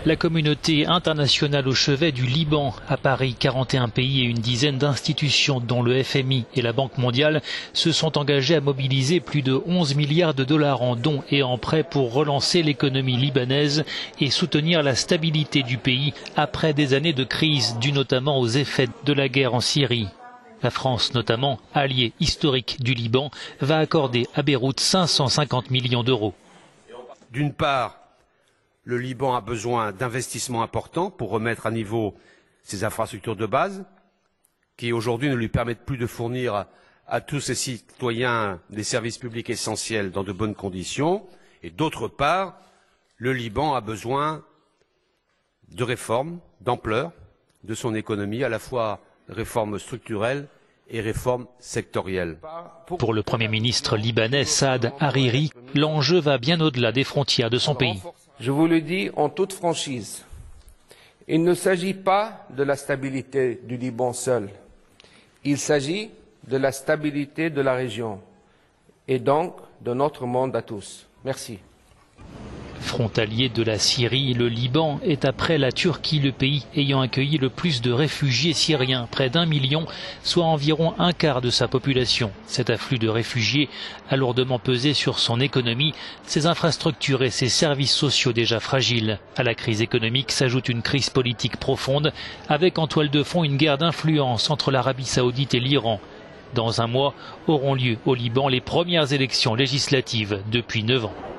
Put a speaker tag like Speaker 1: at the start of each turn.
Speaker 1: La communauté internationale au chevet du Liban, à Paris, 41 pays et une dizaine d'institutions, dont le FMI et la Banque mondiale, se sont engagés à mobiliser plus de 11 milliards de dollars en dons et en prêts pour relancer l'économie libanaise et soutenir la stabilité du pays après des années de crise dues notamment aux effets de la guerre en Syrie. La France, notamment, allié historique du Liban, va accorder à Beyrouth 550 millions d'euros.
Speaker 2: D'une part, le Liban a besoin d'investissements importants pour remettre à niveau ses infrastructures de base, qui aujourd'hui ne lui permettent plus de fournir à tous ses citoyens des services publics essentiels dans de bonnes conditions. Et d'autre part, le Liban a besoin de réformes d'ampleur de son économie, à la fois réformes structurelles et réformes sectorielles.
Speaker 1: Pour le Premier ministre libanais Saad Hariri, l'enjeu va bien au-delà des frontières de son pays.
Speaker 3: Je vous le dis en toute franchise, il ne s'agit pas de la stabilité du Liban seul, il s'agit de la stabilité de la région et donc de notre monde à tous. Merci.
Speaker 1: Frontalier de la Syrie, le Liban est après la Turquie le pays ayant accueilli le plus de réfugiés syriens, près d'1 million, soit environ un quart de sa population. Cet afflux de réfugiés a lourdement pesé sur son économie, ses infrastructures et ses services sociaux déjà fragiles. À la crise économique s'ajoute une crise politique profonde, avec en toile de fond une guerre d'influence entre l'Arabie saoudite et l'Iran. Dans un mois auront lieu au Liban les premières élections législatives depuis 9 ans.